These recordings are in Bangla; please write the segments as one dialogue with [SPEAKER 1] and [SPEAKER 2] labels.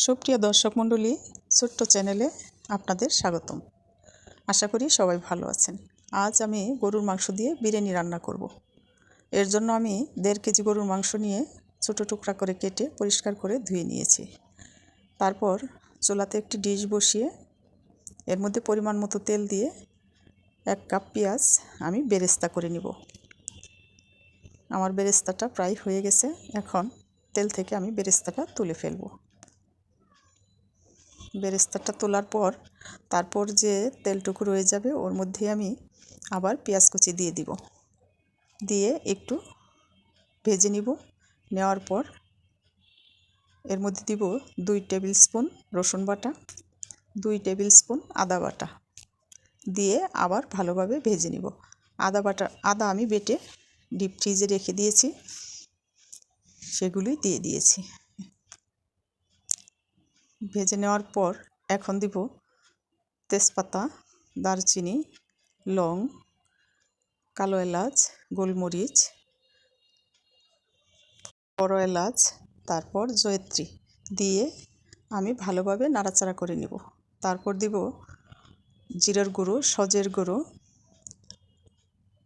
[SPEAKER 1] সুপ্রিয় দর্শক মণ্ডলী, ছোট্ট চ্যানেলে আপনাদের স্বাগতম। আশা করি সবাই ভালো আছেন। আজ আমি গরুর মাংস দিয়ে বিরিয়ানি রান্না করব। এর জন্য আমি 1.5 কেজি গরুর মাংস নিয়ে ছোট টুকরা করে কেটে পরিষ্কার করে ধুয়ে নিয়েছি। তারপর চুলাতে একটি ডিশ বসিয়ে এর মধ্যে পরিমাণ মতো তেল দিয়ে 1 কাপ পেঁয়াজ আমি বেরেস্তা করে নিব। আমার বেরেস্তাটা প্রায় হয়ে গেছে। এখন তেল থেকে আমি বেরেস্তাটা তুলে ফেলব। বেরেস্তাটা তোলার পর তারপর যে তেলটুকু রয়ে যাবে ওর মধ্যে আমি আবার পেঁয়াজ কুচি দিয়ে দিব। দিয়ে একটু ভেজে নিব। নেওয়ার পর এর মধ্যে দিব 2 টেবিল স্পুন রসুন বাটা, 2 টেবিল স্পুন আদা বাটা দিয়ে আবার ভালোভাবে ভেজে নিব। আদা আমি বেটে ডিপ ফ্রিজে রেখে দিয়েছি, সেগুলোই দিয়ে দিয়েছি। ভেজে নেওয়ার পর এখন দিব তেজপাতা, দারচিনি, লং, কালো এলাচ, গোলমরিচ, বড় এলাচ, তারপর জয়িত্রী দিয়ে আমি ভালোভাবে নাড়াচাড়া করে নেব। তারপর দিব জিরার গুঁড়ো, সজের গুঁড়ো,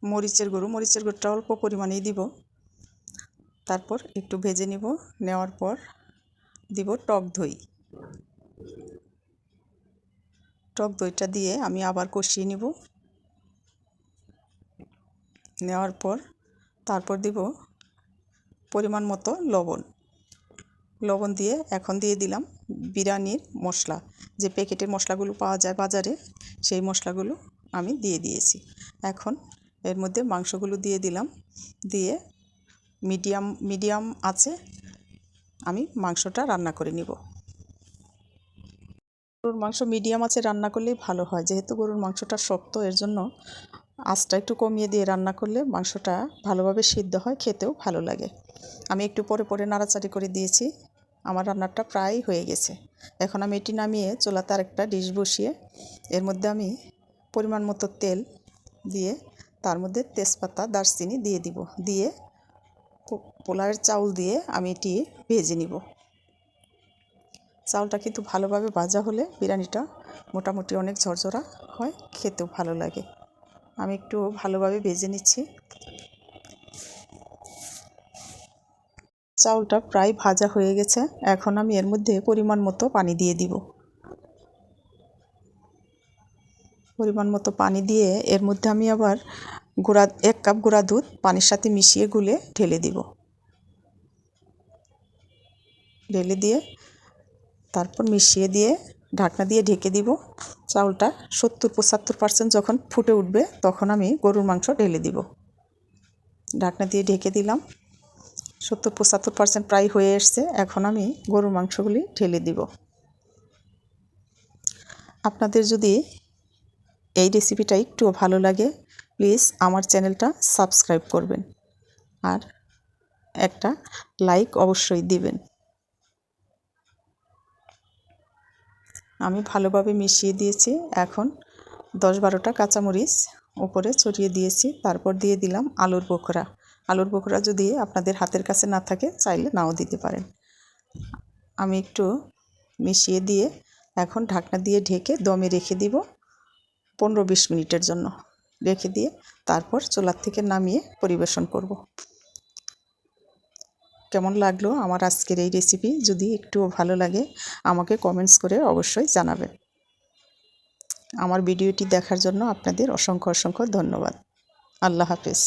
[SPEAKER 1] মরিচের গুঁড়োটা অল্প পরিমাণেই দিব। তারপর একটু ভেজে নিব। নেওয়ার পর দিব টক দইটা দিয়ে আমি আবার কষিয়ে নিব। নেওয়ার পর তারপর দিব পরিমাণ মতো লবণ দিয়ে এখন দিয়ে দিলাম বিরিয়ানির মশলা, যে প্যাকেটের মশলাগুলো পাওয়া যায় বাজারে, সেই মশলাগুলো আমি দিয়ে দিয়েছি। এখন এর মধ্যে মাংসগুলো দিয়ে দিলাম। দিয়ে মিডিয়াম আছে আমি মাংসটা রান্না করে নিব। গরুর মাংস মিডিয়াম আছে রান্না করলেই ভালো হয়, যেহেতু গরুর মাংসটা শক্ত, এর জন্য আঁচটা একটু কমিয়ে দিয়ে রান্না করলে মাংসটা ভালোভাবে সিদ্ধ হয়, খেতেও ভালো লাগে। আমি একটু পরে নাড়াচাড়ি করে দিয়েছি। আমার রান্নাটা প্রায় হয়ে গেছে। এখন আমি এটি নামিয়ে চুলাতে আরেকটা ডিশ বসিয়ে এর মধ্যে আমি পরিমাণ মতো তেল দিয়ে তার মধ্যে তেজপাতা, দারচিনি দিয়ে দিব। দিয়ে পোলাওয়ের চাউল দিয়ে আমি এটি ভেজে নিব। চাউলটা কিন্তু ভালোভাবে ভাজা হলে বিরিয়ানিটা মোটামুটি অনেক ঝরঝরা হয়, খেতেও ভালো লাগে। আমি একটু ভালোভাবে ভেজে নিচ্ছি। চাউলটা প্রায় ভাজা হয়ে গেছে। এখন আমি এর মধ্যে পরিমাণ মতো পানি দিয়ে দিব। পরিমাণ মতো পানি দিয়ে এর মধ্যে আমি আবার 1 কাপ গুঁড়া দুধ পানির সাথে মিশিয়ে গুলে ঢেলে দিব। ঢেলে দিয়ে তারপর মিশিয়ে দিয়ে ঢাকনা দিয়ে ঢেকে দিব। চাউলটা 70-75% যখন ফুটে উঠবে তখন আমি গরুর মাংস ঢেলে দিব। ঢাকনা দিয়ে ঢেকে দিলাম। 70-75% প্রায় হয়ে এসছে। এখন আমি গরুর মাংসগুলি ঢেলে দিব। আপনাদের যদি এই রেসিপিটা একটুও ভালো লাগে, প্লিজ আমার চ্যানেলটা সাবস্ক্রাইব করবেন আর একটা লাইক অবশ্যই দিবেন। আমি ভালোভাবে মিশিয়ে দিয়েছি। এখন 10-12টা কাঁচামরিচ উপরে ছড়িয়ে দিয়েছি। তারপর দিয়ে দিলাম আলুর বোখরা যদি আপনাদের হাতের কাছে না থাকে চাইলে নাও দিতে পারেন। আমি একটু মিশিয়ে দিয়ে এখন ঢাকনা দিয়ে ঢেকে দমে রেখে দিব 15-20 মিনিটের জন্য। রেখে দিয়ে তারপর চুলার থেকে নামিয়ে পরিবেশন করব। কেমন লাগলো আমার আজকের এই রেসিপি? যদি একটুও ভালো লাগে আমাকে কমেন্টস করে অবশ্যই জানাবেন। আমার ভিডিওটি দেখার জন্য আপনাদের অসংখ্য ধন্যবাদ। আল্লাহ হাফেজ।